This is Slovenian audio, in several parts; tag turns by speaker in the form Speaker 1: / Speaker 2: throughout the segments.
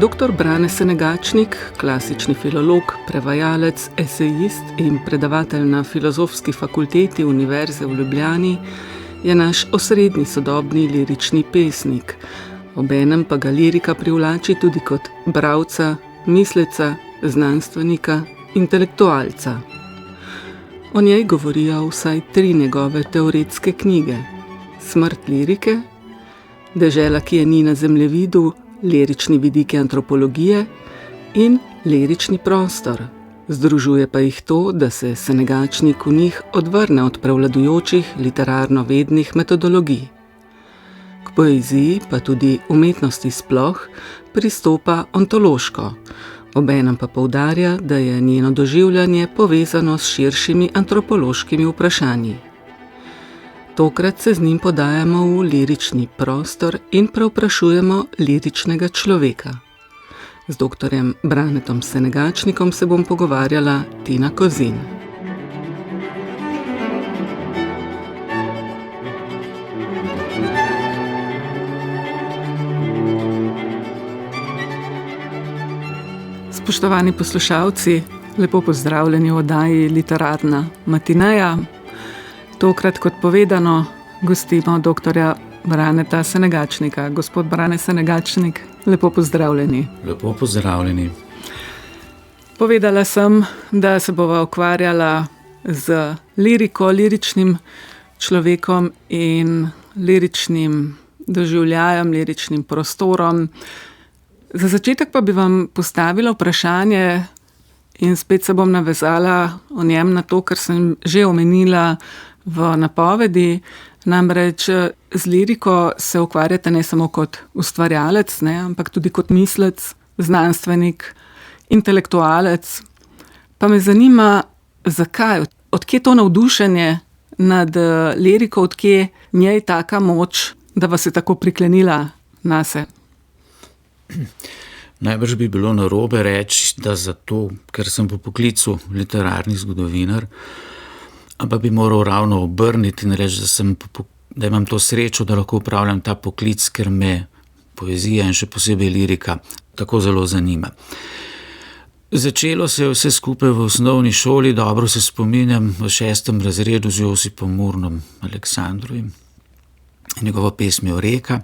Speaker 1: Dr. Brane Senegačnik, klasični filolog, prevajalec, esejist in predavatelj na Filozofski fakulteti Univerze v Ljubljani, je naš osrednji sodobni lirični pesnik. Obenem pa ga lirika privlači tudi kot bralca, misleca, znanstvenika, intelektualca. O njej govorijo vsaj 3 njegove teoretske knjige: Smrt lirike, Dežela, ki je ni na zemljevidu, lirični vidiki antropologije in lirični prostor. Združuje pa jih to, da se Senegačnik v njih odvrne od prevladujočih literarno-vednih metodologij. K poeziji, pa tudi umetnosti sploh, pristopa ontološko, obenem pa poudarja, da je njeno doživljanje povezano s širšimi antropološkimi vprašanji. Tokrat se z njim podajamo v lirični prostor in prevprašujemo liričnega človeka. Z doktorjem Branetom Senegačnikom se bom pogovarjala Tina Kozin. Spoštovani poslušalci, lepo pozdravljeni v oddaji Literarna matineja. Tokrat, kot povedano, gostimo doktorja Braneta Senegačnika. Gospod Brane Senegačnik, lepo pozdravljeni.
Speaker 2: Lepo pozdravljeni.
Speaker 1: Povedala sem, da se bova ukvarjala z liriko, liričnim človekom in liričnim doživljajem, liričnim prostorom. Za začetek pa bi vam postavila vprašanje in spet se bom navezala o njem na to, kar sem že omenila v napovedi. Namreč z liriko se ukvarjate ne samo kot ustvarjalec, ampak tudi kot mislec, znanstvenik, intelektualec. Pa me zanima, zakaj, odkje to navdušenje nad liriko, odkje njej taka moč, da vas je tako priklenila nase?
Speaker 2: Najbrž bi bilo narobe reči, da zato, ker sem po poklicu literarni zgodovinar, ampak bi moral ravno obrniti in reči, da imam to srečo, da lahko upravljam ta poklic, ker me poezija in še posebej lirika tako zelo zanima. Začelo se je vse skupaj v osnovni šoli, dobro se spominjam, v 6. razredu z Josipom Murnom Aleksandrovim, njegovo pesmijo Reka.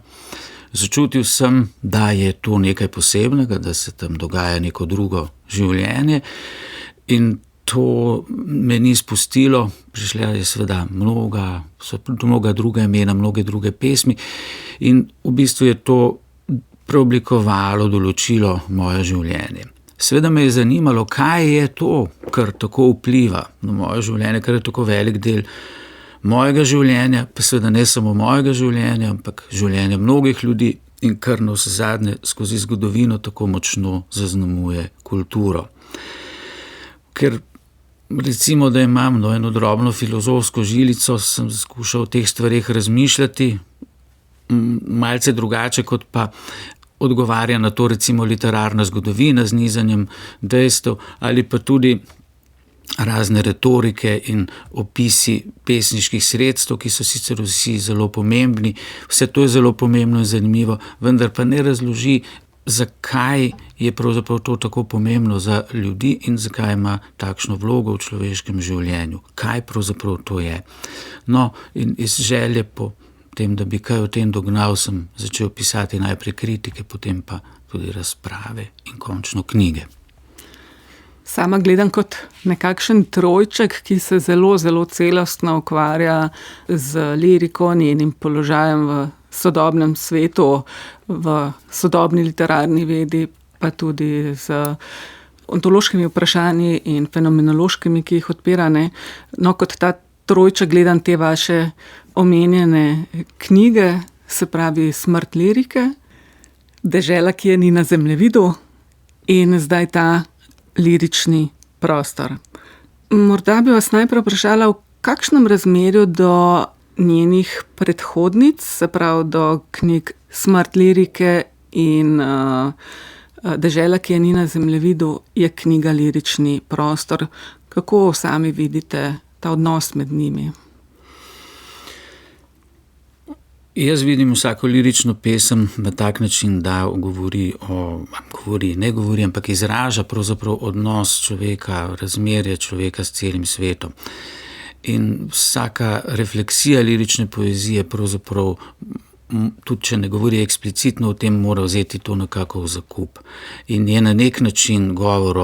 Speaker 2: Začutil sem, da je to nekaj posebnega, da se tam dogaja neko drugo življenje, in to me ni spustilo. Prišla je seveda mnoga druga imena, mnoge druge pesmi, in v bistvu je to preoblikovalo, določilo moje življenje. Seveda me je zanimalo, kaj je to, kar tako vpliva na moje življenje, kar je tako velik del mojega življenja, pa seveda ne samo mojega življenja, ampak življenja mnogih ljudi, in kar navsezadnje skozi zgodovino tako močno zaznamuje kulturo. Ker recimo, da imam eno drobno filozofsko žilico, sem skušal o teh stvareh razmišljati malce drugače, kot pa odgovarja na to recimo literarna zgodovina z nizanjem dejstev, ali pa tudi razne retorike in opisi pesniških sredstev, ki so sicer vsi zelo pomembni. Vse to je zelo pomembno in zanimivo, vendar pa ne razloži, zakaj je pravzaprav to tako pomembno za ljudi in zakaj ima takšno vlogo v človeškem življenju. Kaj pravzaprav to je? No, in iz želje po tem, da bi kaj o tem dognal, sem začel pisati najprej kritike, potem pa tudi razprave in končno knjige.
Speaker 1: Sama gledam kot nekakšen trojček, ki se zelo, zelo celostno ukvarja z liriko, njenim položajem v sodobnem svetu, v sodobni literarni vedi, pa tudi z ontološkimi vprašanji in fenomenološkimi, ki jih odpira. No, kot ta trojček gledam te vaše omenjene knjige, se pravi Smrt lirike, Dežela, ki je ni na zemljevidu, in zdaj ta lirični prostor. Morda bi vas najprej vprašala, v kakšnem razmerju do njenih predhodnic, se pravi do knjig Smrt lirike in Dežela, ki je ni na zemljevidu, je knjiga lirični prostor. Kako sami vidite ta odnos med njimi?
Speaker 2: Jaz vidim vsako lirično pesem na tak način, da ampak izraža pravzaprav odnos človeka, razmerje človeka s celim svetom. In vsaka refleksija lirične poezije pravzaprav, tudi če ne govori eksplicitno o tem, mora vzeti to nekako v zakup. In je na nek način govor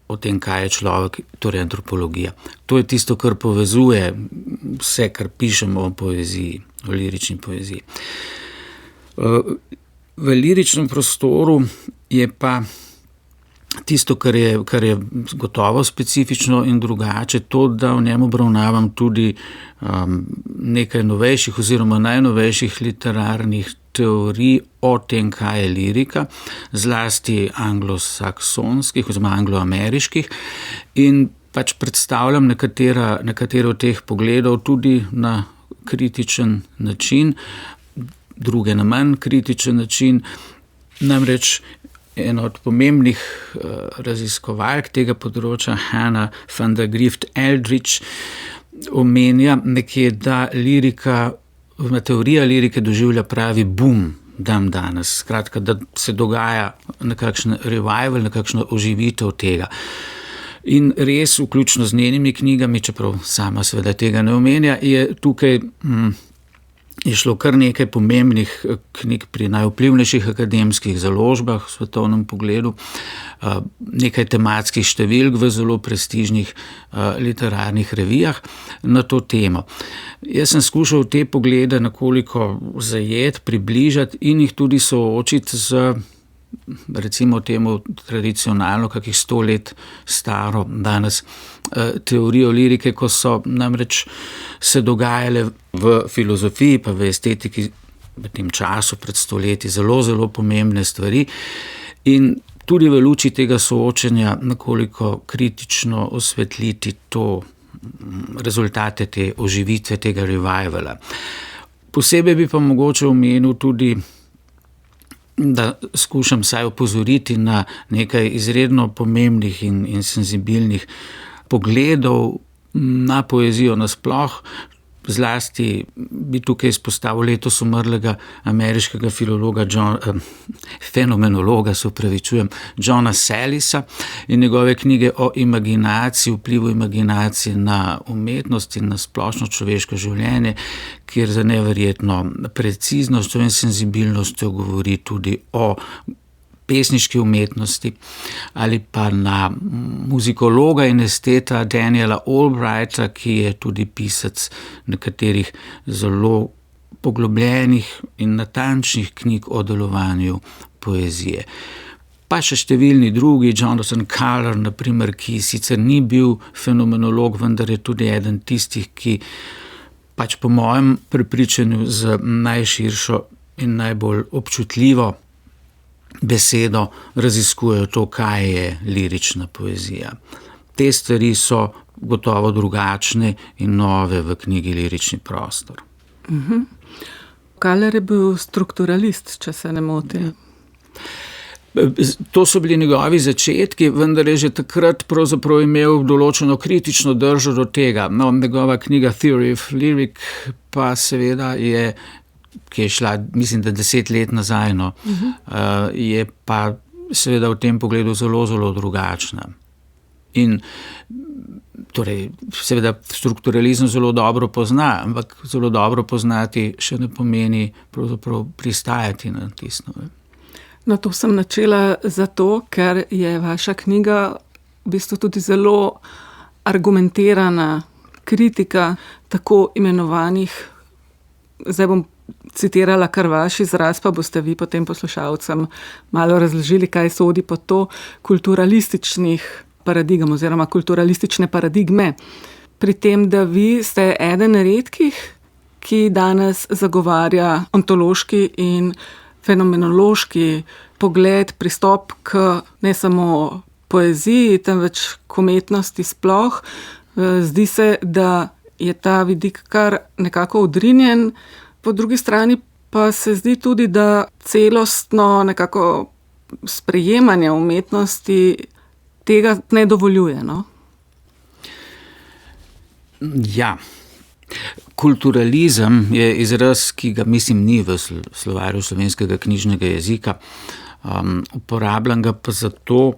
Speaker 2: o tem, kaj je človek, torej antropologija. To je tisto, kar povezuje vse, kar pišemo o poeziji, o lirični poeziji. V liričnem prostoru je pa tisto, kar je gotovo specifično in drugače, to, da v njem obravnavam tudi nekaj novejših oziroma najnovejših literarnih teorij o tem, kaj je lirika, zlasti anglosaksonskih oziroma angloameriških, in pač predstavljam nekatere od teh pogledov tudi na kritičen način, druge na manj kritičen način. Namreč ena od pomembnih raziskovalk tega področja, Hannah van der Grift Eldridge, omenja nekje, da teorija lirike doživlja pravi boom danes. Skratka, da se dogaja nekakšen revival, nekakšna oživitev tega. In res, vključno z njenimi knjigami, čeprav sama seveda tega ne omenja, je tukaj je šlo kar nekaj pomembnih knjig pri najvplivnejših akademskih založbah v svetovnem pogledu, nekaj tematskih številk v zelo prestižnih literarnih revijah na to temo. Jaz sem skušal te poglede nekoliko zajeti, približati in jih tudi soočiti z, recimo temu tradicionalno, kakih 100 let staro danes teorijo lirike, ko so namreč se dogajale v filozofiji pa v estetiki v tem času pred stoletji zelo, zelo pomembne stvari, in tudi v luči tega soočenja nekoliko kritično osvetliti rezultate te oživitve, tega revivala. Posebej bi pa mogoče omenil tudi, da skušam vsaj opozoriti na nekaj izredno pomembnih in senzibilnih pogledov na poezijo nasploh. Zlasti bi tukaj izpostavil letos umrlega ameriškega fenomenologa, Johna Salisa, in njegove knjige o imaginaciji, vplivu imaginacije na umetnost in na splošno človeško življenje, kjer za neverjetno preciznostjo in senzibilnostjo govori tudi o pesniški umetnosti, ali pa na muzikologa in esteta Daniela Albrighta, ki je tudi pisec nekaterih zelo poglobljenih in natančnih knjig o delovanju poezije. Pa še številni drugi, Jonathan Carter, na primer, ki sicer ni bil fenomenolog, vendar je tudi eden tistih, ki pač po mojem prepričanju z najširšo in najbolj občutljivo besedo raziskujejo to, kaj je lirična poezija. Te stvari so gotovo drugačne in nove v knjigi Lirični prostor.
Speaker 1: Kaler je bil strukturalist, če se ne motim.
Speaker 2: To so bili njegovi začetki, vendar je že takrat pravzaprav imel določeno kritično držo do tega. Njegova knjiga Theory of Lyric pa seveda je, ki je šla, mislim, da 10 let nazaj, je pa seveda v tem pogledu zelo, zelo drugačna. In torej, seveda strukturalizem zelo dobro pozna, ampak zelo dobro poznati še ne pomeni pravzaprav pristajati na tisto.
Speaker 1: No, to sem načela zato, ker je vaša knjiga v bistvu tudi zelo argumentirana kritika tako imenovanih, zdaj bom citirala kar vaš izraz, pa boste vi potem poslušalcem malo razložili, kaj sodi pod to, kulturalističnih paradigem oziroma kulturalistične paradigme. Pri tem, da vi ste eden redkih, ki danes zagovarja ontološki in fenomenološki pogled, pristop k ne samo poeziji, temveč k umetnosti sploh. Zdi se, da je ta vidik kar nekako odrinjen, po drugi strani pa se zdi tudi, da celostno nekako sprejemanje umetnosti tega ne dovoljuje, no?
Speaker 2: Ja, Kulturalizem je izraz, ki ga mislim ni v slovarju slovenskega knjižnega jezika. Uporabljam ga pa zato,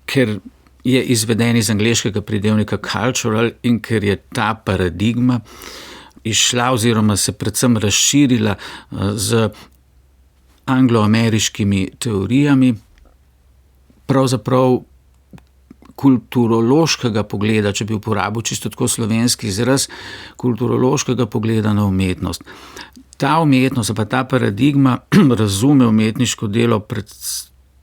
Speaker 2: ker je izveden iz angleškega pridevnika cultural in ker je ta paradigma izšla oziroma se predvsem razširila z angloameriškimi teorijami, pravzaprav kulturološkega pogleda, če bi uporabil čisto tako slovenski izraz, kulturološkega pogleda na umetnost. Ta umetnost, pa ta paradigma razume umetniško delo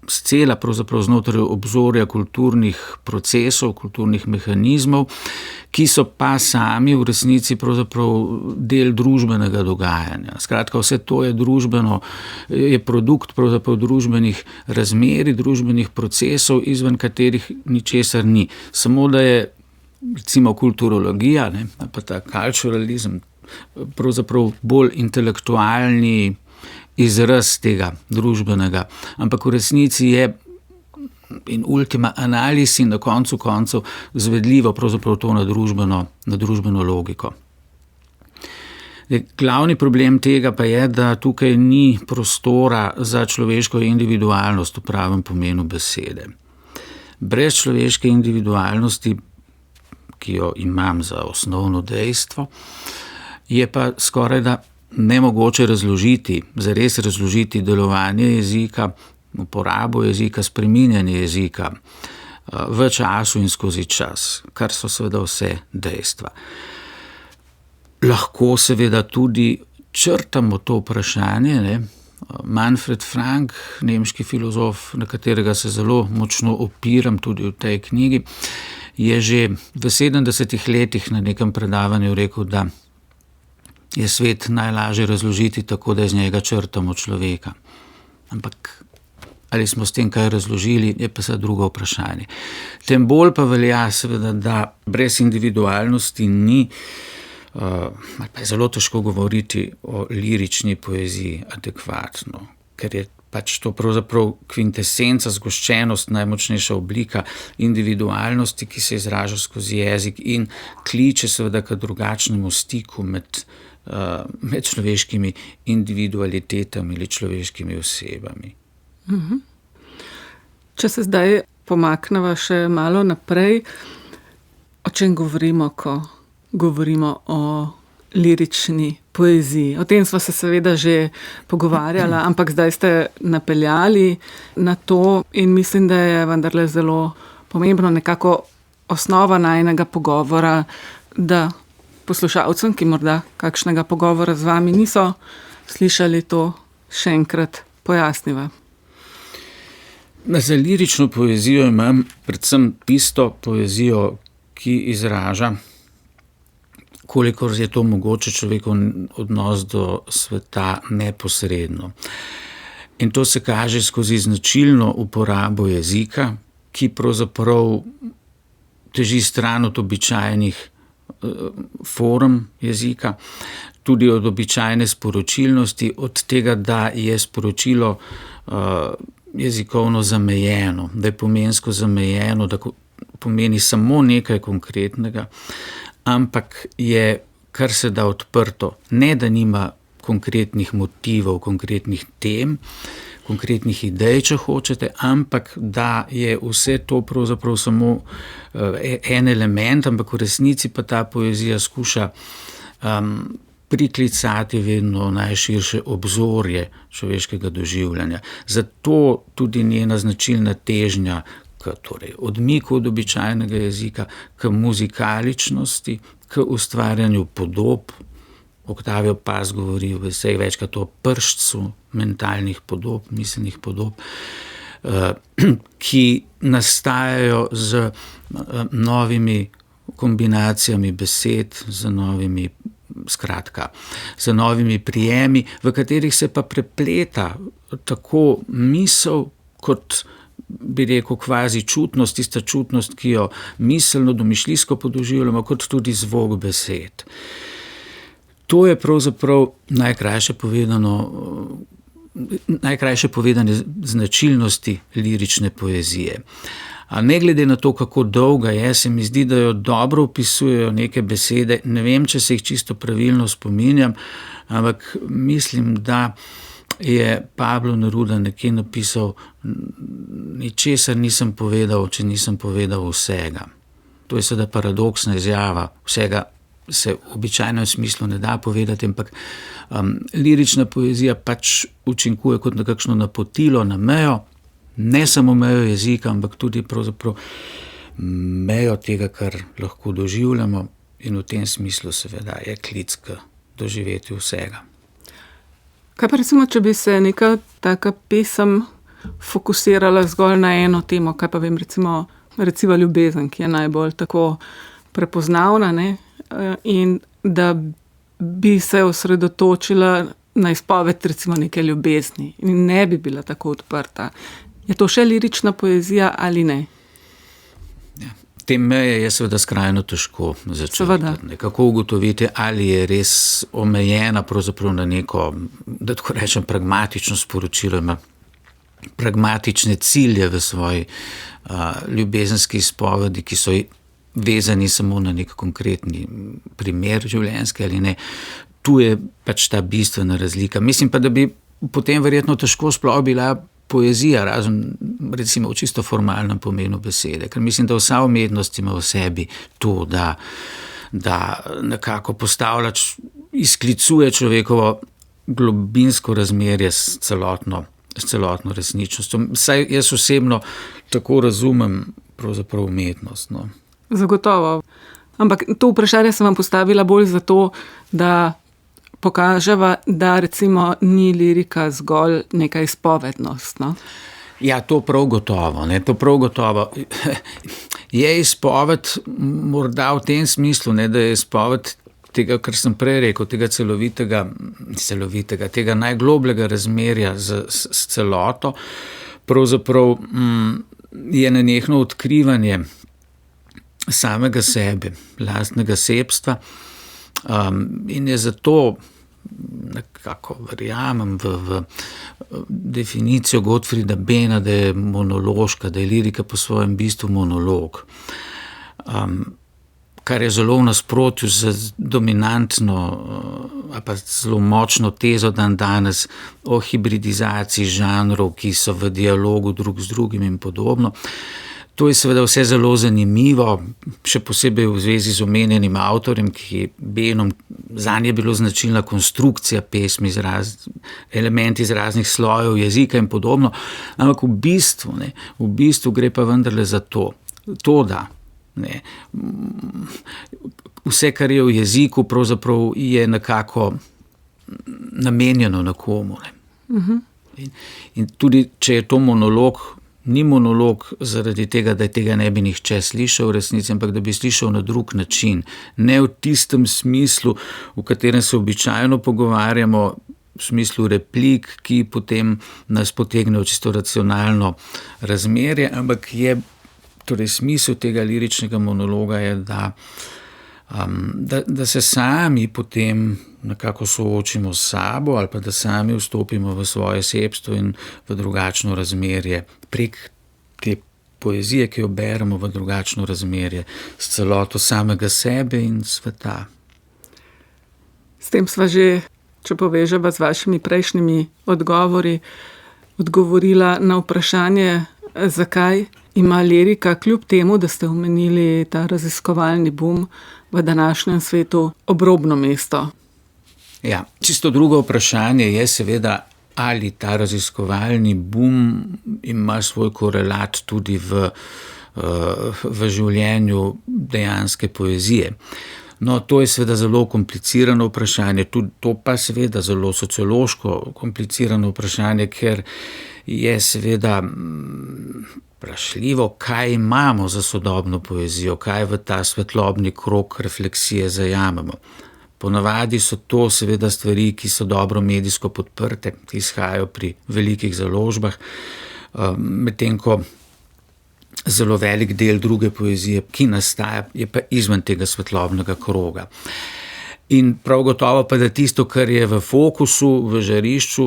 Speaker 2: scela pravzaprav znotraj obzorja kulturnih procesov, kulturnih mehanizmov, ki so pa sami v resnici pravzaprav del družbenega dogajanja. Skratka, vse to je družbeno, je produkt pravzaprav družbenih razmerij, družbenih procesov, izven katerih ničesar ni. Samo da je recimo kulturologija, pa ta culturalizem, pravzaprav bolj intelektualni izraz tega družbenega, ampak v resnici je in ultima analisi na koncu koncev zvedljivo pravzaprav to na družbeno logiko. Glavni problem tega pa je, da tukaj ni prostora za človeško individualnost v pravem pomenu besede. Brez človeške individualnosti, ki jo imam za osnovno dejstvo, je pa skorajda nemogoče zares razložiti delovanje jezika, uporabo jezika, spreminjanje jezika v času in skozi čas, kar so seveda vse dejstva. Lahko seveda tudi črtamo to vprašanje. Manfred Frank, nemški filozof, na katerega se zelo močno opiram tudi v tej knjigi, je že v 70 letih na nekem predavanju rekel, da je svet najlažje razložiti tako, da iz njega črtamo človeka. Ampak ali smo s tem kaj razložili, je pa seveda drugo vprašanje. Tem bolj pa velja seveda, da brez individualnosti ni, ali pa je zelo težko govoriti o lirični poeziji adekvatno, ker je pač to pravzaprav kvintesenca, zgoščenost, najmočnejša oblika individualnosti, ki se izraža skozi jezik in kliče seveda k drugačnemu stiku med človeškimi individualitetami ali človeškimi osebami.
Speaker 1: Če se zdaj pomakneva še malo naprej, o čem govorimo, ko govorimo o lirični poeziji? O tem sva se seveda že pogovarjala, ampak zdaj ste napeljali na to in mislim, da je vendarle zelo pomembno nekako osnova najinega pogovora, da poslušalcem, ki morda kakšnega pogovora z vami niso slišali, to še enkrat pojasniva.
Speaker 2: Za lirično poezijo imam predvsem tisto poezijo, ki izraža, kolikor je to mogoče, človekov odnos do sveta neposredno. In to se kaže skozi značilno uporabo jezika, ki pravzaprav teži stran od običajnih form jezika, tudi od običajne sporočilnosti, od tega, da je sporočilo jezikovno zamejeno, da je pomensko zamejeno, da pomeni samo nekaj konkretnega, ampak je kar se da odprto, ne da nima konkretnih motivov, konkretnih tem, konkretnih idej, če hočete, ampak da je vse to pravzaprav samo en element, ampak v resnici pa ta poezija skuša priklicati vedno najširše obzorje človeškega doživljanja. Zato tudi njena značilna težnja k odmiku od običajnega jezika, k muzikaličnosti, k ustvarjanju podob. Octavio Paz govori vse večkrat o pršcu mentalnih podob, miselnih podob, ki nastajajo z novimi kombinacijami besed, z novimi prijemi, v katerih se pa prepleta tako misel kot, bi rekel, kvazi čutnost, tista čutnost, ki jo miselno, domišljijsko podoživljamo, kot tudi zvok besed. To je pravzaprav najkrajše povedane značilnosti lirične poezije. Ne glede na to, kako dolga je, se mi zdi, da jo dobro opisujejo neke besede. Ne vem, če se jih čisto pravilno spominjam, ampak mislim, da je Pablo Neruda nekje napisal: ničesar nisem povedal, če nisem povedal vsega. To je seveda paradoksna izjava, vsega se v običajnem smislu ne da povedati, ampak lirična poezija pač učinkuje kot nekakšno napotilo na mejo, ne samo mejo jezika, ampak tudi pravzaprav mejo tega, kar lahko doživljamo, in v tem smislu seveda je klic k doživetju vsega.
Speaker 1: Kaj pa recimo, če bi se neka taka pesem fokusirala zgolj na eno temo, kaj pa vem, recimo ljubezen, ki je najbolj tako prepoznavna, ne? In da bi se osredotočila na izpoved recimo neke ljubezni in ne bi bila tako odprta. Je to še lirična poezija ali ne?
Speaker 2: Ja. Te meje je seveda skrajno težko začutiti. Kako ugotoviti, ali je res omejena pravzaprav na neko, da tako rečem, pragmatično sporočilo, ima pragmatične cilje v svoji ljubezenski izpovedi, ki so vezani samo na nek konkretni primer življenjski ali ne. Tu je pač ta bistvena razlika. Mislim pa, da bi potem verjetno težko sploh bila poezija, razen recimo v čisto formalnem pomenu besede, ker mislim, da vsa umetnost ima v sebi to, da nekako postavlja, izklicuje človekovo globinsko razmerje s celotno resničnostjo. Saj jaz osebno tako razumem pravzaprav umetnost, no.
Speaker 1: Zagotovo. Ampak to vprašanje sem vam postavila bolj zato, da pokaževa, da recimo ni lirika zgolj neka izpovednost, no?
Speaker 2: Ja, to prav gotovo, ne, to prav gotovo. Je izpoved morda v tem smislu, ne, da je izpoved tega, kar sem prej rekel, tega celovitega, tega najglobljega razmerja s celoto, pravzaprav je nenehno odkrivanje samega sebe, lastnega sebstva, in je zato nekako verjamem v definicijo Gottfrieda Benna, da je monološka, da je lirika po svojem bistvu monolog, kar je zelo v nasprotju z dominantno ali pa zelo močno tezo danes o hibridizaciji žanrov, ki so v dialogu drug z drugim in podobno. To je seveda vse zelo zanimivo, še posebej v zvezi z omenjenim avtorjem, ki Bennom, zanje je bilo značilna konstrukcija pesmi, elementi iz raznih slojev jezika in podobno, ampak v bistvu gre pa vendarle za to, da ne, vse, kar je v jeziku, pravzaprav je nekako namenjeno nekomu. Ne. In tudi, če je to monolog, ni monolog zaradi tega, da tega ne bi nihče slišal v resnici, ampak da bi slišal na drug način. Ne v tistem smislu, v katerem se običajno pogovarjamo, v smislu replik, ki potem nas potegne v čisto racionalno razmerje, ampak je, torej smisel tega liričnega monologa je, da se sami potem nekako soočimo s sabo ali pa da sami vstopimo v svoje sebstvo in v drugačno razmerje prek te poezije, ki jo beremo, v drugačno razmerje s celoto samega sebe in sveta.
Speaker 1: S tem sva že, če poveževa z vašimi prejšnjimi odgovori, odgovorila na vprašanje, zakaj ima lirika, kljub temu, da ste omenili ta raziskovalni boom, v današnjem svetu obrobno mesto.
Speaker 2: Ja, čisto drugo vprašanje je seveda, ali ta raziskovalni boom ima svoj korelat tudi v življenju dejanske poezije. No, to je seveda zelo komplicirano vprašanje, tudi to pa seveda zelo sociološko komplicirano vprašanje, ker je seveda vprašljivo, kaj imamo za sodobno poezijo, kaj v ta svetlobni krog refleksije zajamemo. Ponavadi so to seveda stvari, ki so dobro medijsko podprte, ki izhajajo pri velikih založbah, medtem ko zelo velik del druge poezije, ki nastaja, je pa izven tega svetlobnega kroga. In prav gotovo pa, da tisto, kar je v fokusu, v žarišču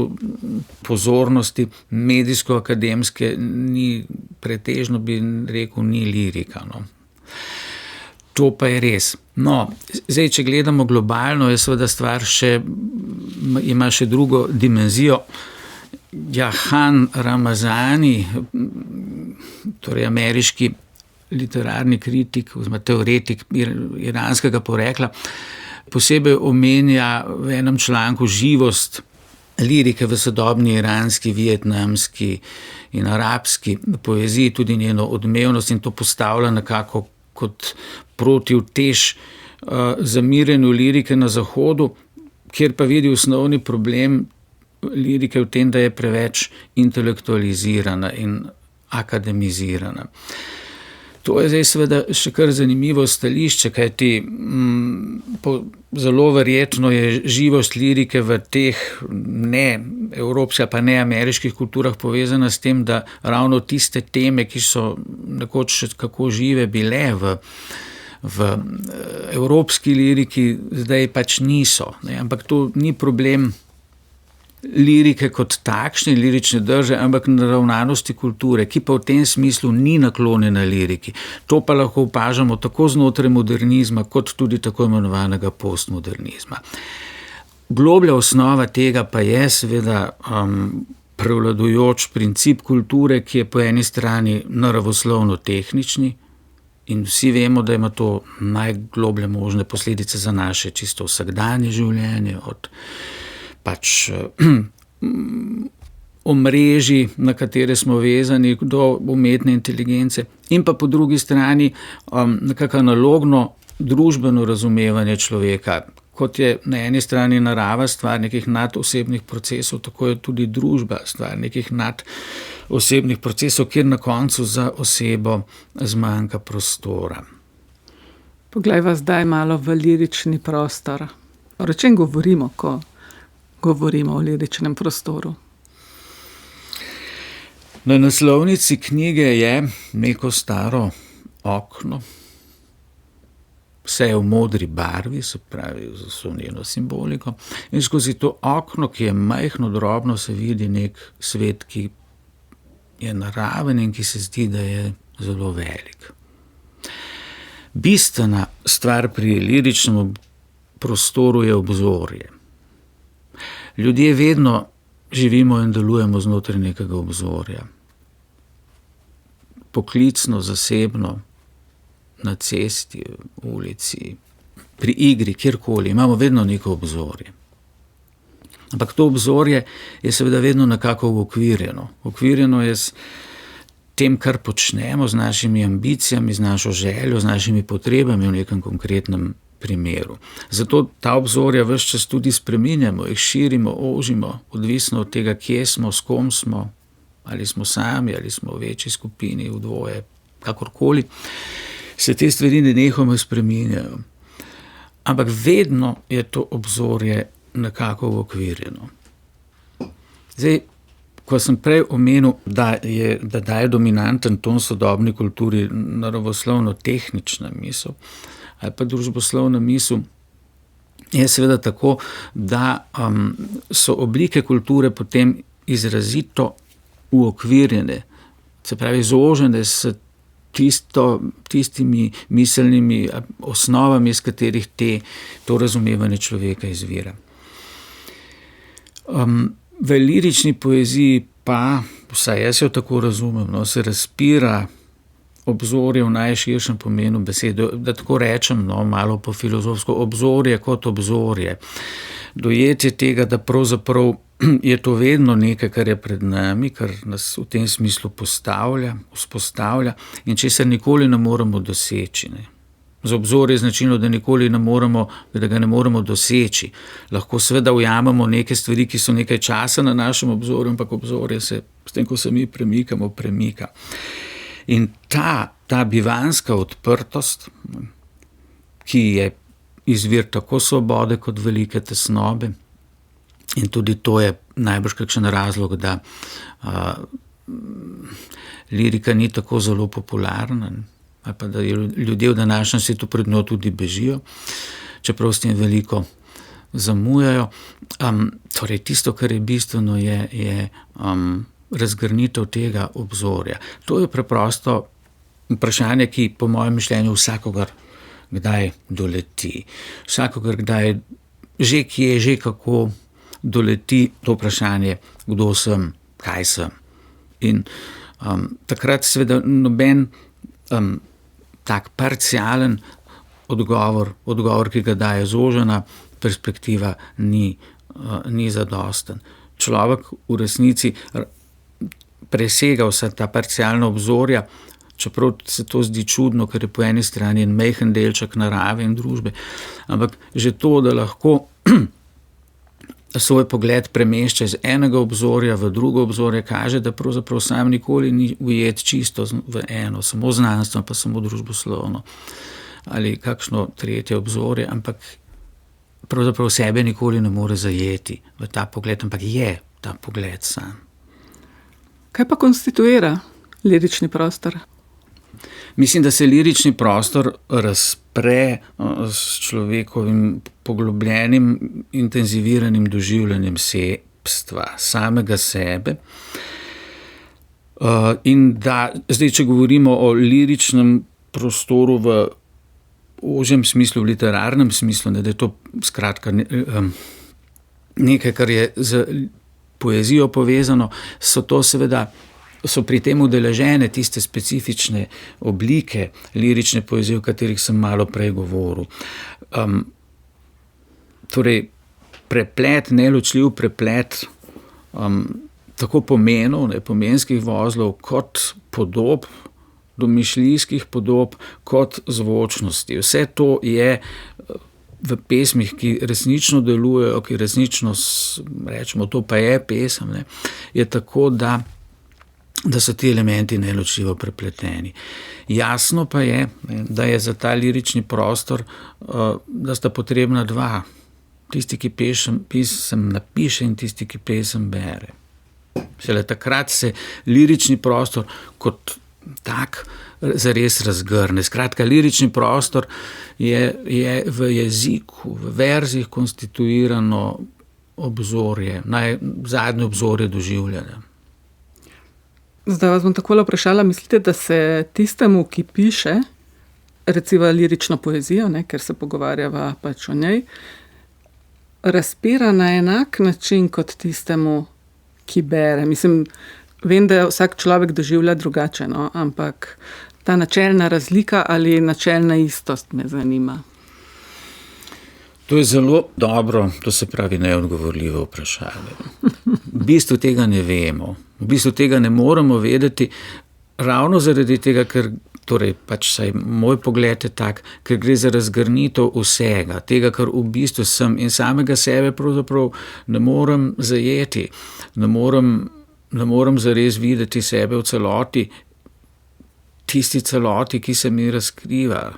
Speaker 2: pozornosti medijsko-akademske, ni pretežno bi rekel, ni lirika. No. To pa je res. No, zdaj, če gledamo globalno, je seveda stvar ima še drugo dimenzijo. Jahan Ramazani, torej ameriški literarni kritik, oziroma teoretik iranskega porekla, posebej omenja v enem članku živost lirike v sodobni iranski, vietnamski in arabski poeziji, tudi njeno odmevnost, in to postavlja nekako kot protivtež zamirjenju lirike na Zahodu, kjer pa vidi osnovni problem lirike v tem, da je preveč intelektualizirana in akademizirana. To je zdaj seveda še kar zanimivo stališče, kajti zelo verjetno je živost lirike v teh ne evropskih pa ne ameriških kulturah povezana s tem, da ravno tiste teme, ki so nekoč še kako žive bile v evropski liriki, zdaj pač niso. Ne? Ampak to ni problem lirike kot takšne, lirične drže, ampak naravnanosti kulture, ki pa v tem smislu ni naklonjena liriki. To pa lahko opažamo tako znotraj modernizma, kot tudi tako imenovanega postmodernizma. Globlja osnova tega pa je seveda prevladujoč princip kulture, ki je po eni strani naravoslovno-tehnični, in vsi vemo, da ima to najgloblje možne posledice za naše čisto vsakdanje življenje, od pač omrežji, na katere smo vezani, do umetne inteligence, in pa po drugi strani nekako analogno družbeno razumevanje človeka. Kot je na eni strani narava stvar nekih nadosebnih procesov, tako je tudi družba stvar nekih nadosebnih procesov, kjer na koncu za osebo zmanjka prostora.
Speaker 1: Poglejva zdaj malo v lirični prostor. O čem govorimo, ko govorimo o liričnem prostoru?
Speaker 2: Na naslovnici knjige je neko staro okno, vse je v modri barvi, se pravi z vso njeno simboliko, in skozi to okno, ki je majhno, drobno, se vidi nek svet, ki je naraven in ki se zdi, da je zelo velik. Bistvena stvar pri liričnem prostoru je obzorje. Ljudje vedno živimo in delujemo znotraj nekega obzorja. Poklicno, zasebno, na cesti, v ulici, pri igri, kjerkoli, imamo vedno neko obzorje. Ampak to obzorje je seveda vedno nekako uokvirjeno. Uokvirjeno je s tem, kar počnemo, z našimi ambicijami, z našo željo, z našimi potrebami v nekem konkretnem primeru. Zato ta obzorja ves čas tudi spreminjamo, jih širimo, ožimo, odvisno od tega, kje smo, s kom smo, ali smo sami, ali smo v večji skupini, v dvoje, kakorkoli, se te stvari nenehoma spreminjajo. Ampak vedno je to obzorje nekako uokvirjeno. Zdaj, ko sem prej omenil, da je dominanten ton sodobni kulturi naravoslovno-tehnična misel, ali pa družboslovna misel, je seveda tako, da so oblike kulture potem izrazito uokvirjene, se pravi zožene s tistimi miselnimi osnovami, iz katerih to razumevanje človeka izvira. V lirični poeziji pa, vsaj jaz jo tako razumem, se razpira obzorje v najširšem pomenu besede, da tako rečem, malo po filozofsko, obzorje kot obzorje. Dojetje tega, da pravzaprav je to vedno nekaj, kar je pred nami, kar nas v tem smislu vzpostavlja in česar nikoli ne moremo doseči. Ne. Za obzorje je značilno, da ga ne moremo doseči. Lahko seveda ujamemo neke stvari, ki so nekaj časa na našem obzorju, ampak obzorje se, s tem, ko se mi premikamo, premika. In ta bivanska odprtost, ki je izvir tako svobode kot velike tesnobe, in tudi to je najbrž kakšen razlog, da lirika ni tako zelo popularna, ali pa da ljudje v današnjem svetu pred njo tudi bežijo, čeprav s tem veliko zamujajo. Torej, tisto, kar je bistveno, je razgrnitev tega obzorja. To je preprosto vprašanje, ki po mojem mišljenju vsakogar kdaj doleti. Vsakogar kdaj že kje, že kako doleti to vprašanje, kdo sem, kaj sem. In takrat seveda noben tak parcialen odgovor, ki ga daje zožena perspektiva, ni zadosten. Človek v resnici presega vsa ta parcialna obzorja, čeprav se to zdi čudno, ker je po eni strani en majhen delček narave in družbe, ampak že to, da lahko svoj pogled premešča iz enega obzorja v drugo obzorje, kaže, da pravzaprav sam nikoli ni ujet čisto v eno, samo znanstveno, pa samo družboslovno ali kakšno tretje obzorje, ampak pravzaprav sebe nikoli ne more zajeti v ta pogled, ampak je ta pogled sam.
Speaker 1: Kaj pa konstituira lirični prostor?
Speaker 2: Mislim, da se lirični prostor razpre s človekovim poglobljenim, intenziviranim doživljanjem sebstva, samega sebe. In da, zdaj, če govorimo o liričnem prostoru v ožjem smislu, v literarnem smislu, da je to skratka nekaj, kar je z poezijo povezano, so pri tem udeležene tiste specifične oblike lirične poezije, o katerih sem malo prej govoril. Torej, neločljiv preplet tako pomenov, pomenskih vozlov, kot podob, domišljijskih podob, kot zvočnosti. Vse to je v pesmih, ki resnično delujejo, ki resnično, rečemo, to pa je pesem, je tako, da so ti elementi neločljivo prepleteni. Jasno pa je, da je za ta lirični prostor, da sta potrebna dva. Tisti, ki pesem napiše, in tisti, ki pesem bere. Šele takrat se lirični prostor kot tak zares razgrne. Skratka, lirični prostor je v jeziku, v verzih konstituirano obzorje, zadnje obzorje doživljanja.
Speaker 1: Zdaj vas bom takole vprašala, mislite, da se tistemu, ki piše, recimo lirično poezijo, ker se pogovarjava pač o njej, razpira na enak način kot tistemu, ki bere? Mislim, vem, da vsak človek doživlja drugače, ampak ta načelna razlika ali načelna istost me zanima.
Speaker 2: To je zelo dobro, to se pravi neodgovorljivo vprašanje. V bistvu tega ne vemo. V bistvu tega ne moremo vedeti, ravno zaradi tega, ker torej pač saj moj pogled je tak, ker gre za razgrnitev vsega, tega, kar v bistvu sem, in samega sebe pravzaprav ne morem zajeti, ne morem zares videti sebe v celoti, tisti celoti, ki se mi razkriva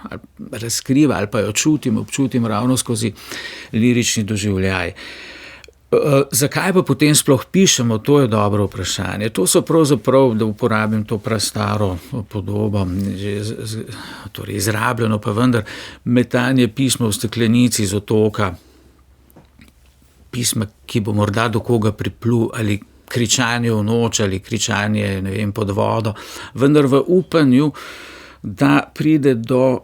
Speaker 2: ali pa jo občutim ravno skozi lirični doživljaj. Zakaj pa potem sploh pišemo, to je dobro vprašanje. To so pravzaprav, da uporabim to prastaro podobo, torej izrabljeno, pa vendar metanje pisma v steklenici z otoka, pisma, ki bo morda do koga priplul, ali kričanje v noč, ali kričanje, pod vodo, vendar v upanju, da pride do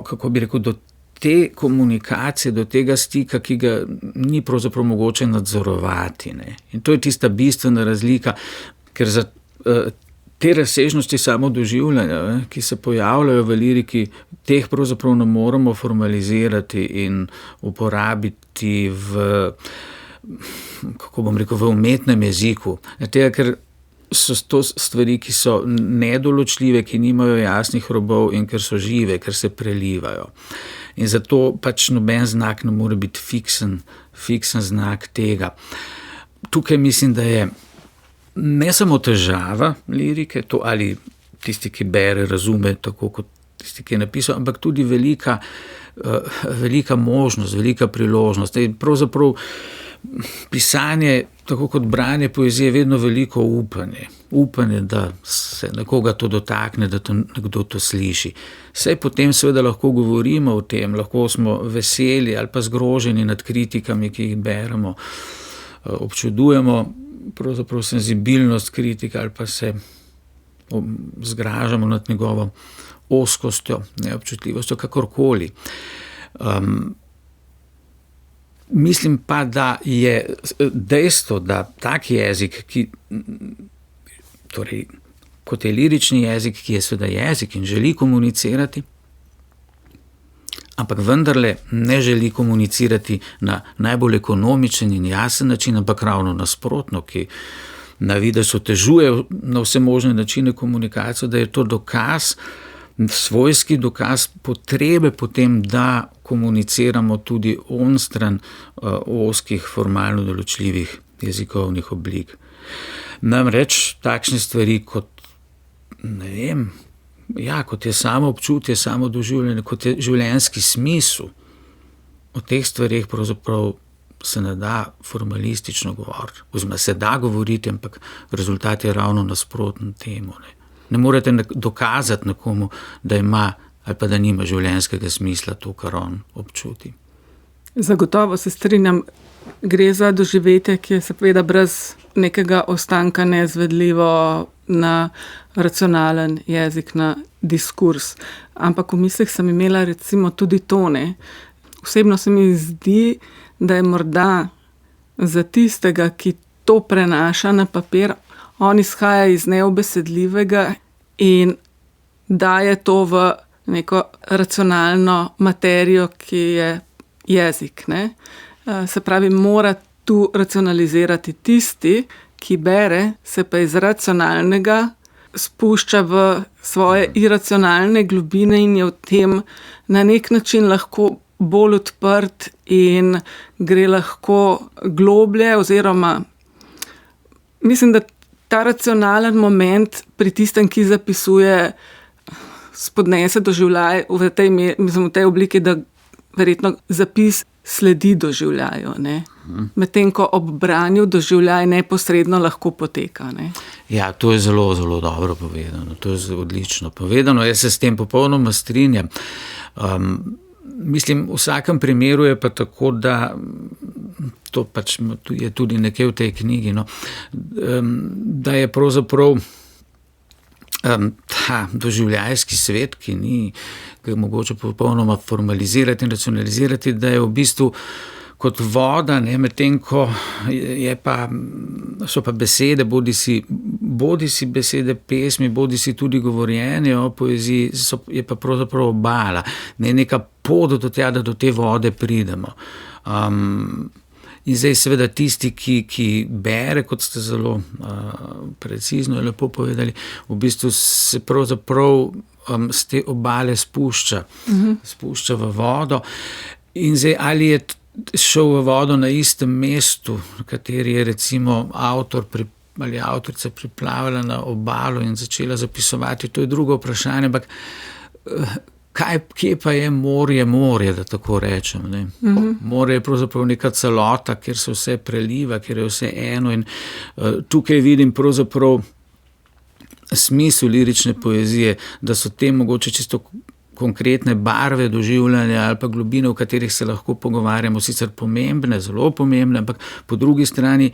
Speaker 2: kako bi rekel, do te komunikacije, do tega stika, ki ga ni pravzaprav mogoče nadzorovati. In to je tista bistvena razlika, ker za te razsežnosti samodoživljanja, ki se pojavljajo v liriki, teh pravzaprav ne moremo formalizirati in uporabiti v umetnem jeziku. Tega, ker so to stvari, ki so nedoločljive, ki nimajo jasnih robov in ker so žive, ker se prelivajo. In zato pač noben znak ne more biti fiksen znak tega. Tukaj mislim, da je ne samo težava lirike, to ali tisti, ki bere, razume tako kot tisti, ki je napisal, ampak tudi velika možnost, velika priložnost. Pravzaprav pisanje, tako kot branje poezije, je vedno veliko upanje, da se nekoga to dotakne, da nekdo to sliši. Saj potem seveda lahko govorimo o tem, lahko smo veseli ali pa zgroženi nad kritikami, ki jih beremo, občudujemo pravzaprav senzibilnost kritika ali pa se zgražamo nad njegovo ozkostjo, neobčutljivostjo, kakorkoli. Mislim pa, da je dejstvo, da tak jezik, torej kot je lirični jezik, ki je seveda jezik in želi komunicirati, ampak vendarle ne želi komunicirati na najbolj ekonomičen in jasen način, ampak ravno nasprotno, ki na videz otežuje na vse možne načine komunikacije, da je to dokaz, svojski dokaz potrebe potem, da komuniciramo tudi onstran ozkih formalno določljivih jezikovnih oblik. Namreč takšne stvari kot, ne vem, kot je samo občutje, samo doživljanje, kot je življenjski smisel, o teh stvareh pravzaprav se ne da formalistično govoriti. Oziroma se da govoriti, ampak rezultat je ravno nasproten temu. Ne morete dokazati nekomu, da ima ali pa da nima življenjskega smisla to, kar on občuti.
Speaker 1: Zagotovo se strinjam, gre za doživetje, ki je seveda brez nekega ostanka neizvedljivo na racionalen jezik, na diskurs. Ampak v mislih sem imela recimo tudi tone. Osebno se mi zdi, da je morda za tistega, ki to prenaša na papir, on izhaja iz neobesedljivega in daje to v neko racionalno materijo, ki je jezik. Ne? Se pravi, mora tu racionalizirati tisti, ki bere, se pa iz racionalnega spušča v svoje iracionalne globine in je v tem na nek način lahko bolj odprt in gre lahko globlje, oziroma mislim, da ta racionalen moment pri tistem, ki zapisuje, spodnese doživljaj v tej obliki, da verjetno zapis sledi doživljaju, ne? Medtem ko ob branju doživljaj neposredno lahko poteka. Ne?
Speaker 2: Ja, to je zelo, zelo dobro povedano. To je odlično povedano. Jaz se s tem popolnoma strinjam. Mislim, v vsakem primeru je pa tako, da to pač je tudi nekje v tej knjigi, no, da je pravzaprav ta doživljajski svet, ki ni ga mogoče popolnoma formalizirati in racionalizirati, da je v bistvu kot voda, ne, medtem ko so pa besede, bodisi besede pesmi, bodisi tudi govorjenje o poeziji, je pa pravzaprav obala, ne neka pot do tja, da do te vode pridemo. In zdaj seveda tisti, ki bere, kot ste zelo precizno in lepo povedali, v bistvu se pravzaprav z te obale spušča v vodo. In zdaj ali je šel v vodo na istem mestu, na kateri je recimo avtor ali avtorica priplavala na obalo in začela zapisovati, to je drugo vprašanje, ampak kje pa je morje, da tako rečem. Ne? Morje je pravzaprav neka celota, kjer se vse preliva, kjer je vse eno in tukaj vidim pravzaprav smisel lirične poezije, da so te mogoče čisto konkretne barve doživljanja ali pa globine, v katerih se lahko pogovarjamo, sicer pomembne, zelo pomembne, ampak po drugi strani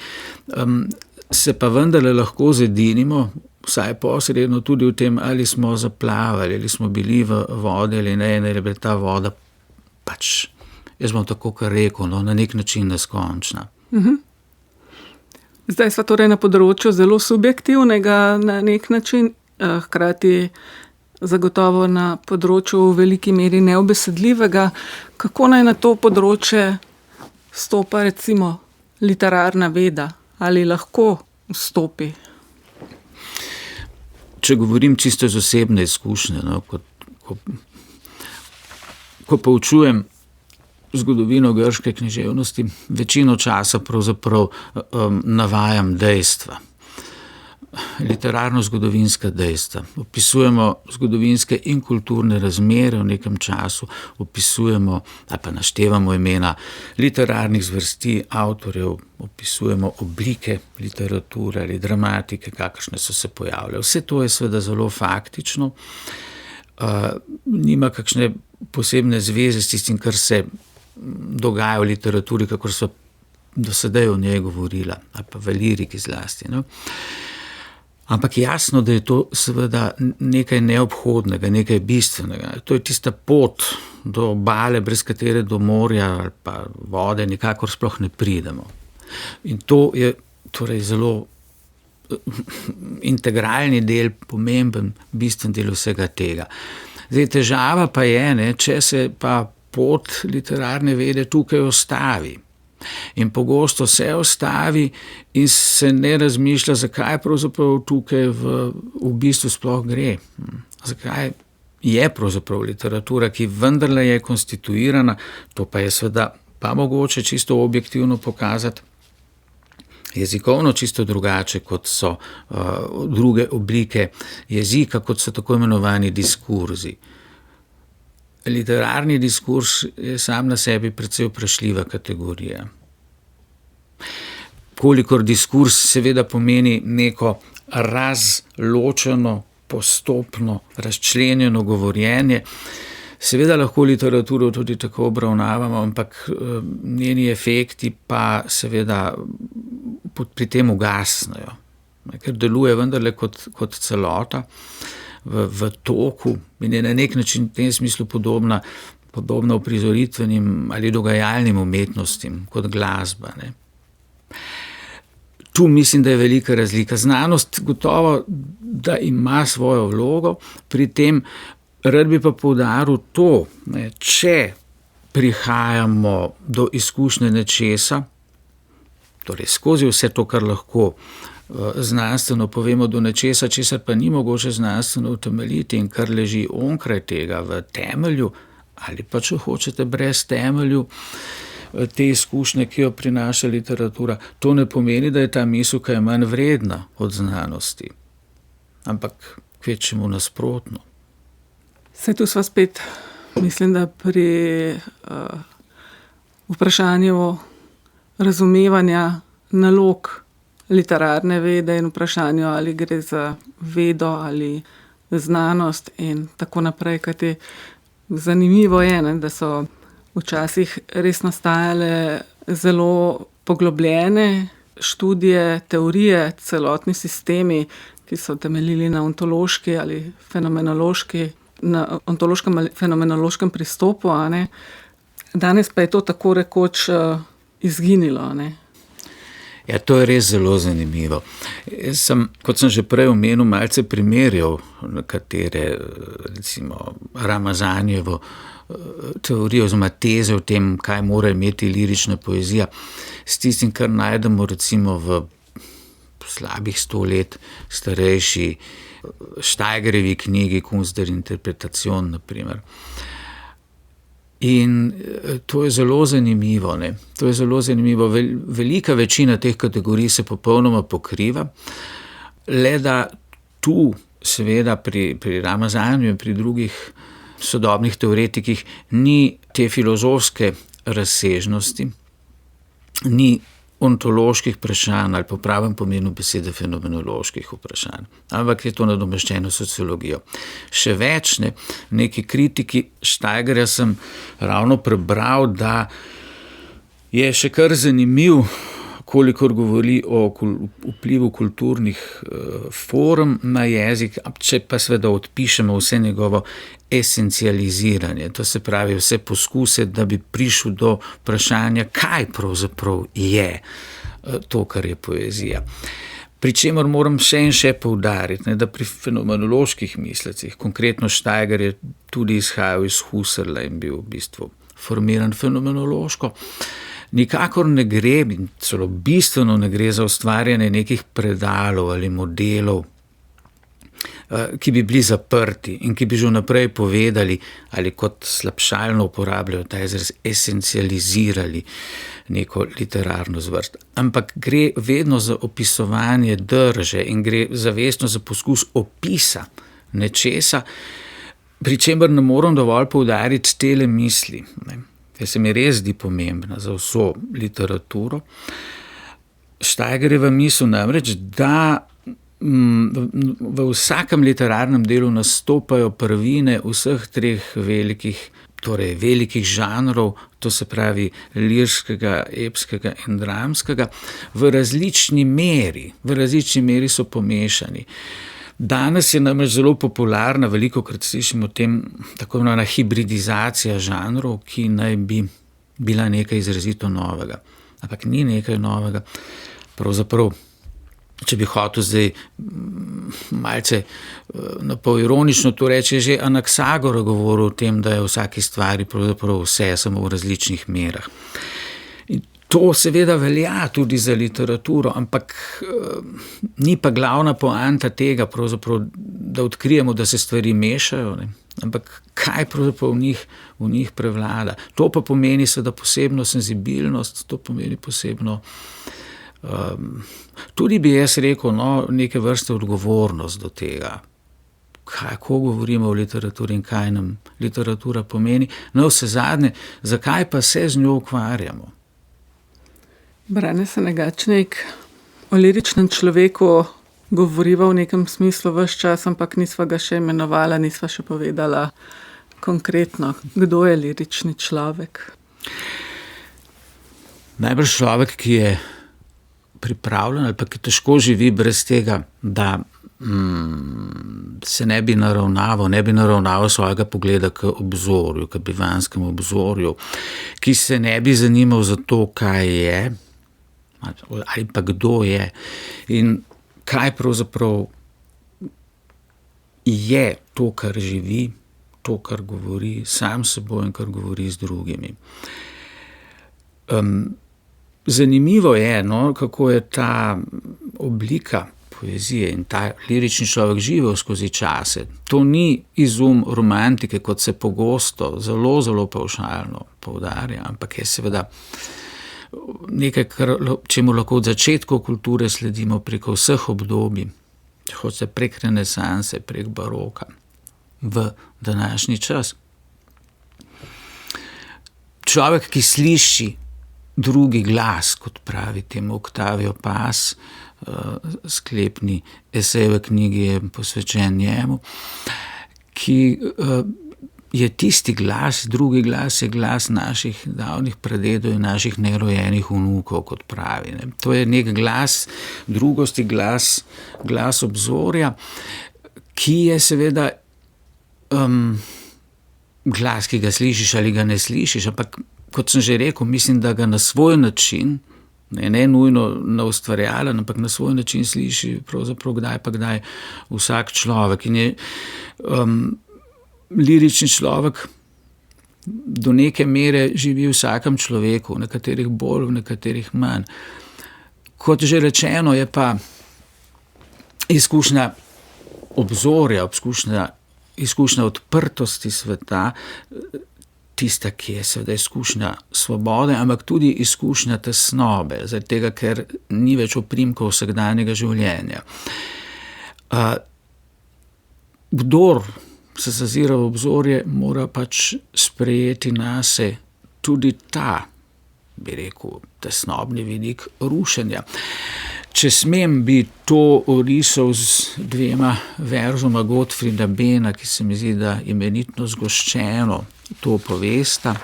Speaker 2: se pa vendarle lahko zedinimo, vsaj posredno tudi v tem, ali smo zaplavali, ali smo bili v vodi ali ne, in je bila ta voda pač, jaz bom tako kar rekel, no, na nek način neskončna.
Speaker 1: Zdaj sva torej na področju zelo subjektivnega na nek način, hkrati zagotovo na področju v veliki meri neobesedljivega. Kako naj na to področje stopa recimo literarna veda? Ali lahko vstopi?
Speaker 2: Če govorim čisto iz osebne izkušnje, no, ko poučujem zgodovino grške književnosti, večino časa pravzaprav navajam dejstva. Literarno-zgodovinska dejstva. Opisujemo zgodovinske in kulturne razmere v nekem času, opisujemo ali pa naštevamo imena literarnih zvrsti, avtorjev, opisujemo oblike literature ali dramatike, kakršne so se pojavljale. Vse to je seveda zelo faktično, nima kakšne posebne zveze s tistim, kar se dogaja v literaturi, kakor so do sedaj o njej govorila, ali pa v liriki zlasti. No. Ampak jasno, da je to seveda nekaj neobhodnega, nekaj bistvenega. To je tista pot do obale, brez katere do morja ali pa vode nikakor sploh ne pridemo. In to je torej zelo integralni del, pomemben, bistven del vsega tega. Zdaj, težava pa je, če se pa pot literarne vede tukaj ostavi. In pogosto se ostavi in se ne razmišlja, zakaj pravzaprav tukaj v bistvu sploh gre. Zakaj je pravzaprav literatura, ki vendarle je konstituirana, to pa je seveda pa mogoče čisto objektivno pokazati, jezikovno čisto drugače, kot so druge oblike jezika, kot so tako imenovani diskurzi. Literarni diskurs je sam na sebi precej vprašljiva kategorija. Kolikor diskurs seveda pomeni neko razločeno, postopno, razčlenjeno govorjenje, seveda lahko literaturo tudi tako obravnavamo, ampak njeni efekti pa seveda pri tem ugasnejo, ker deluje vendarle kot celota v toku in je na nek način v tem smislu podobna uprizoritvenim ali dogajalnim umetnostim kot glasba. Ne. Tu mislim, da je velika razlika. Znanost gotovo, da ima svojo vlogo, pri tem rad bi pa poudaril to, če prihajamo do izkušnje nečesa, torej skozi vse to, kar lahko znanstveno povemo do nečesa, česar pa ni mogoče znanstveno utemeljiti in kar leži onkraj tega v temelju, ali pa če hočete brez temelju te izkušnje, ki jo prinaša literatura, to ne pomeni, da je ta misel kaj manj vredna od znanosti, ampak kvečjemu nasprotno.
Speaker 1: Saj tu sva spet, mislim, da pri vprašanju razumevanja nalog literarne vede in vprašanju, ali gre za vedo ali znanost in tako naprej, kajti zanimivo je, da so včasih res nastajale zelo poglobljene študije, teorije, celotni sistemi, ki so temeljili na ontološki ali fenomenološki, na ontološkem ali fenomenološkem pristopu, a ne. Danes pa je to tako rekoč izginilo, ne.
Speaker 2: Ja, to je res zelo zanimivo. Kot sem že prej omenil, malce primerjal nekatere, recimo Ramazanjevo teorijo oziroma teze o tem, kaj mora imeti lirična poezija, s tistim, kar najdemo recimo v slabih 100 let starejši Steigerjevi knjigi Kunst der Interpretation, na primer. In to je zelo zanimivo, ne. To je zelo zanimivo. Velika večina teh kategorij se popolnoma pokriva, le da tu seveda pri Ramazanju in pri drugih sodobnih teoretikih ni te filozofske razsežnosti, ni ontoloških vprašanj ali po pravem pomenu besede fenomenoloških vprašanj, ampak je to nadomeščeno sociologijo. Še več, ne, v neki kritiki Steigerja sem ravno prebral, da je še kar zanimiv, kolikor govori o vplivu kulturnih form na jezik, če pa seveda odpišemo vse njegovo esencializiranje, to se pravi vse poskuse, da bi prišel do vprašanja, kaj pravzaprav je to, kar je poezija. Pričemer moram še in še poudariti, da pri fenomenoloških mislecih, konkretno Steiger je tudi izhajal iz Husserla in bil v bistvu formiran fenomenološko, nikakor ne gre, celo bistveno ne gre za ustvarjanje nekih predalov ali modelov, ki bi bili zaprti in ki bi že vnaprej povedali ali kot slabšalno uporabljajo ta izraz esencializirali neko literarno zvrst. Ampak gre vedno za opisovanje drže in gre zavestno za poskus opisa nečesa, pri čemer ne moram dovolj poudariti tele misli, ne. Ker se mi res zdi pomembna za vso literaturo. Steigerjeva misel namreč, da v vsakem literarnem delu nastopajo prvine vseh treh velikih torej velikih žanrov, to se pravi lirskega, epskega in dramskega, v različni meri so pomešani. Danes je namreč zelo popularna, velikokrat slišimo o tem, tako imenovana hibridizacija žanrov, ki naj bi bila nekaj izrazito novega. Ampak ni nekaj novega. Pravzaprav, če bi hotel zdaj malce na pol ironično to reči, že Anaksagora govoril o tem, da je v vsaki stvari pravzaprav vse, samo v različnih merah. In to seveda velja tudi za literaturo, ampak ni pa glavna poanta tega, pravzaprav, da odkrijemo, da se stvari mešajo, ne? Ampak kaj pravzaprav v njih prevlada. To pa pomeni seveda posebno senzibilnost, to pomeni posebno tudi bi jaz rekel, neke vrste odgovornost do tega, kako govorimo o literaturi in kaj nam literatura pomeni. Vsezadnje, zakaj pa se z njo ukvarjamo?
Speaker 1: Brane Senegačnik, o liričnem človeku govoriva v nekem smislu ves čas, ampak nisva ga še imenovala, nisva še povedala konkretno, kdo je lirični človek.
Speaker 2: Najbrž človek, ki je pripravljen ali pa ki težko živi brez tega, da se ne bi naravnaval svojega pogleda k obzorju, k bivanskemu obzorju, ki se ne bi zanimal za to, kaj je ali pa kdo je in kaj pravzaprav je to, kar živi, to, kar govori sam s seboj in kar govori z drugimi. Zanimivo je, kako je ta oblika poezije in ta lirični človek živel skozi čase. To ni izum romantike, kot se pogosto, zelo, zelo pavšalno poudarja, ampak je seveda nekaj, čemu lahko od začetkov kulture sledimo preko vseh obdobij, hoče prek renesanse, prek baroka, v današnji čas. Človek, ki sliši drugi glas, kot pravi temu Octavio Paz, sklepni esej v knjigi je posvečen njemu, ki je tisti glas, drugi glas je glas naših davnih pradedov in naših nerojenih vnukov, kot pravi. Ne. To je nek glas drugosti, glas obzorja, ki je seveda glas, ki ga slišiš ali ga ne slišiš, ampak kot sem že rekel, mislim, da ga na svoj način, ne nujno na ustvarjalen, ampak na svoj način sliši pravzaprav kdaj pa kdaj vsak človek. In je lirični človek do neke mere živi v vsakem človeku, v nekaterih bolj, v nekaterih manj. Kot že rečeno, je pa izkušnja obzorja, izkušnja odprtosti sveta, tista, ki je seveda izkušnja svobode, ampak tudi izkušnja tesnobe, zaradi tega, ker ni več oprimkov vsakdanjega življenja. Kdor se zazira v obzorje, mora pač sprejeti nase tudi ta, bi rekel, tesnobni vidik rušenja. Če smem, bi to orisal z dvema verzoma Gottfrieda Benna, ki se mi zdi, da imenitno zgoščeno to povesta.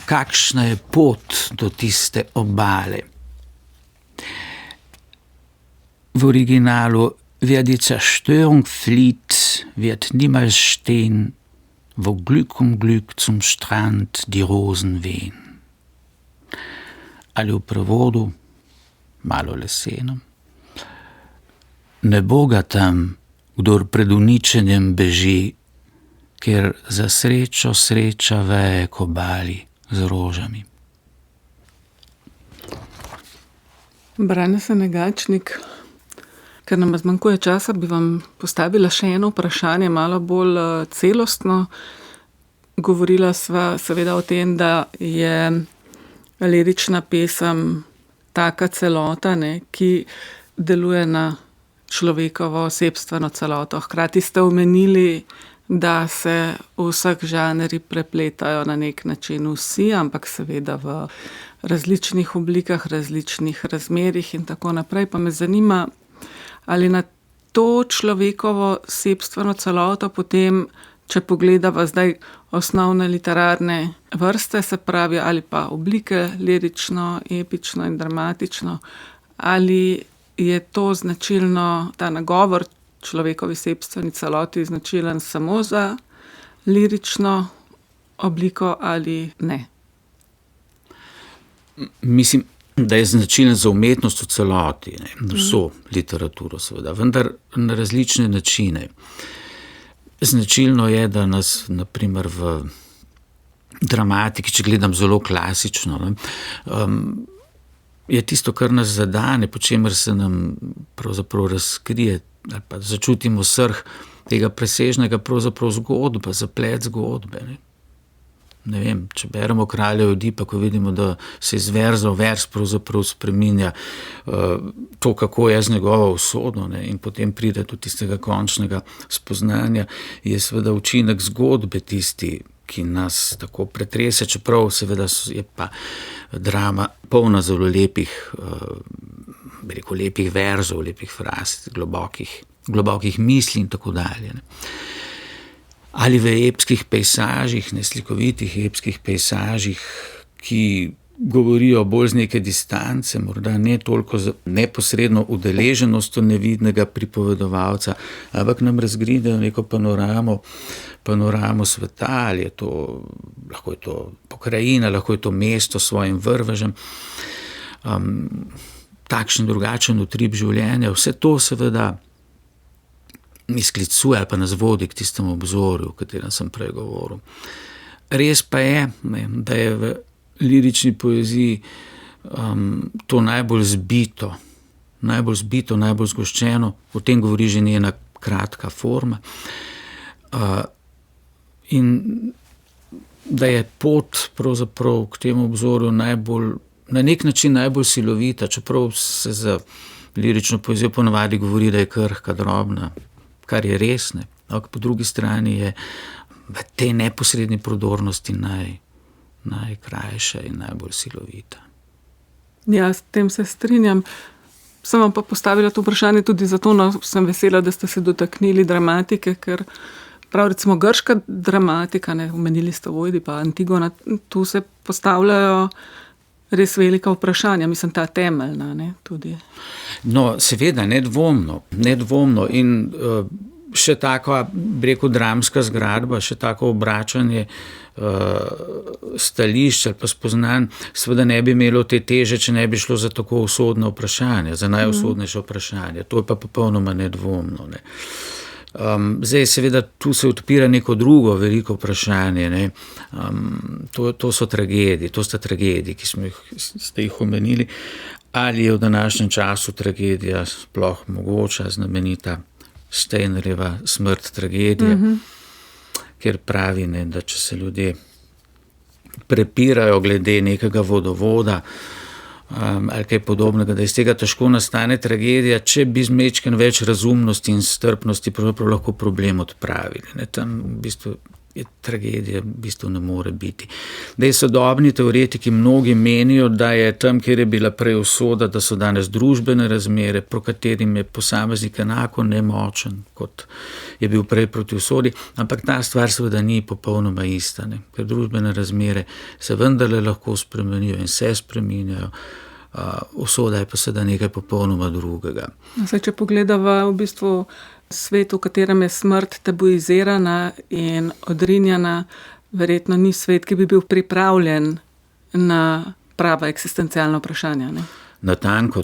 Speaker 2: Kakšna je pot do tiste obale? V originalu: Wer die Zerstörung flieht, wird niemals stehen, wo Glück um Glück zum Strand die Rosen wehen. Ali v prevodu, malo leseno: Ne bo ga tam, kdor pred uničenjem beži, ker za srečo sreča veje k obali z rožami.
Speaker 1: Brane Senegačnik, ker nam zmanjkuje časa, bi vam postavila še eno vprašanje, malo bolj celostno. Govorila sva seveda o tem, da je lirična pesem taka celota, ki deluje na človekovo osebstveno celoto. Hkrati ste omenili, da se v vseh žanri prepletajo na nek način vsi, ampak seveda v različnih oblikah, različnih razmerjih in tako naprej. Pa me zanima, ali na to človekovo sebstveno celoto potem, če pogledava zdaj osnovne literarne vrste, se pravi, ali pa oblike, lirično, epično in dramatično, ali je to značilno, ta nagovor človekovi sebstveni celoti značilen samo za lirično obliko ali ne?
Speaker 2: Mislim, da je značilen za umetnost v celoti, ne, vso literaturo seveda, vendar na različne načine. Značilno je, da nas naprimer v dramatiki, če gledam zelo klasično, ne, je tisto, kar nas zadane, po čemer se nam pravzaprav razkrije ali pa začutimo srh tega presežnega pravzaprav zgodba, zaplet zgodbe. Ne vem, če beremo Kralja Oedipa, ko vidimo, da se iz verza v vers pravzaprav spreminja to, kako je z njegovo usodo, ne, in potem pride do tistega končnega spoznanja, je seveda učinek zgodbe tisti, ki nas tako pretrese, čeprav seveda je pa drama polna zelo lepih, lepih verzov, lepih fraz, globokih misli in tako dalje. Ne. Ali v epskih pejsažih, slikovitih epskih pejsažih, ki govorijo bolj z neke distance, morda ne toliko z neposredno udeleženostjo nevidnega pripovedovalca, ampak nam razgridejo neko panoramo sveta, ali je to, lahko je to pokrajina, lahko je to mesto s svojim vrvežem, takšen drugačen utrip življenja, vse to seveda izklicuje ali pa nas vodi k tistemu obzorju, o katerem sem prej govoril. Res pa je, da je v lirični poeziji to najbolj zbito, najbolj zgoščeno, o tem govori že njena kratka forma. In da je pot pravzaprav k temu obzorju na nek način najbolj silovita, čeprav se za lirično poezijo ponavadi govori, da je krhka, drobna, kar je res, ne. Ampak po drugi strani je v tej neposredni prodornosti najkrajša in najbolj silovita.
Speaker 1: Ja, s tem se strinjam. Sem vam pa postavila to vprašanje tudi zato, sem vesela, da ste se dotaknili dramatike, ker prav recimo grška dramatika, omenili ste Oedipa, Antigona, tu se postavljajo res velika vprašanja, mislim, ta temeljna, ne, tudi.
Speaker 2: No, seveda, nedvomno in še tako, bi rekel, dramska zgradba, še tako obračanje stališč ali pa spoznanj, seveda ne bi imelo te teže, če ne bi šlo za tako usodno vprašanje, za najusodnejše vprašanje. To je pa popolnoma nedvomno, ne. Zdaj, seveda, tu se odpira neko drugo veliko vprašanje, ne. To so tragedije, to sta tragediji, ki ste jih omenili. Ali je v današnjem času tragedija sploh mogoča, znamenita Steinerjeva Smrt tragedije, kjer pravi, ne, da če se ljudje prepirajo glede nekega vodovoda, ali kaj podobnega, da iz tega težko nastane tragedija, če bi z majčkeno več razumnosti in strpnosti pravzaprav lahko problem odpravili. Ne, tam v bistvu je tragedija v bistvu ne more biti. Da je sodobni teoretiki mnogi menijo, da je tam, kjer je bila prej usoda, da so danes družbene razmere, pro katerim je posameznik enako nemočen, kot je bil prej proti usodi, ampak ta stvar seveda ni popolnoma ista, ne? Ker družbene razmere se vendarle lahko spremenijo in se spreminjajo, usoda je pa seveda nekaj popolnoma drugega.
Speaker 1: Zdaj, če pogledava v bistvu svet, v katerem je smrt tabuizirana in odrinjena, verjetno ni svet, ki bi bil pripravljen na prava eksistencialna vprašanja, ne?
Speaker 2: Natanko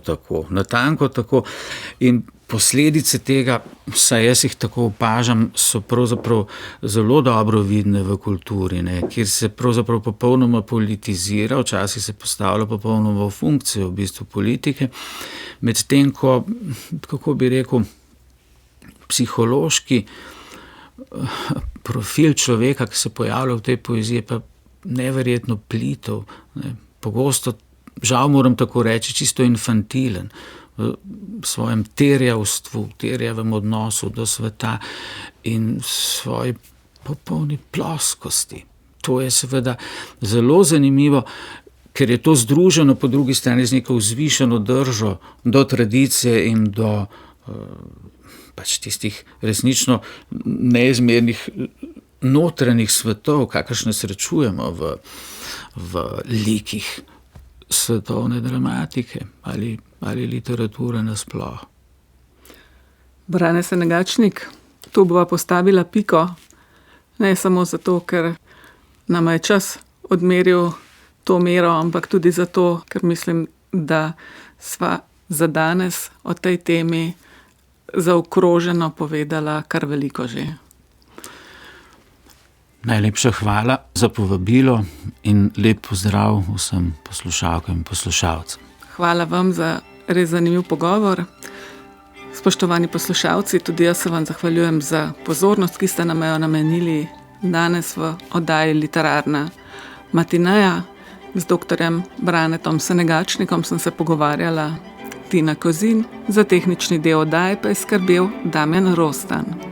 Speaker 2: tako. In posledice tega, vsaj jaz jih tako opažam, so pravzaprav zelo dobro vidne v kulturi, ne, kjer se pravzaprav popolnoma politizira, včasih se postavlja popolnoma v funkcijo v bistvu politike, medtem ko, kako bi rekel, psihološki profil človeka, ki se pojavlja v tej poeziji, pa neverjetno plitov, ne, pogosto, žal moram tako reči, čisto infantilen, v svojem terjavem odnosu do sveta in svoji popolni ploskosti. To je seveda zelo zanimivo, ker je to združeno po drugi strani z neko vzvišeno držo do tradicije in do pač tistih resnično neizmernih notranjih svetov, kakršne srečujemo v likih svetovne dramatike ali literature nasploh.
Speaker 1: Brane Senegačnik, tu bova postavila piko, ne samo zato, ker nama je čas odmeril to mero, ampak tudi zato, ker mislim, da sva za danes o tej temi zaokroženo povedala kar veliko že.
Speaker 2: Najlepša hvala za povabilo in lep pozdrav vsem poslušalkam in poslušalcem.
Speaker 1: Hvala vam za res zanimiv pogovor. Spoštovani poslušalci, tudi jaz se vam zahvaljujem za pozornost, ki ste nam jo namenili danes v oddaji Literarna matineja. Z doktorjem Branetom Senegačnikom sem se pogovarjala Tina Kozin, za tehnični del oddaje pa je skrbel Damjan Rostan.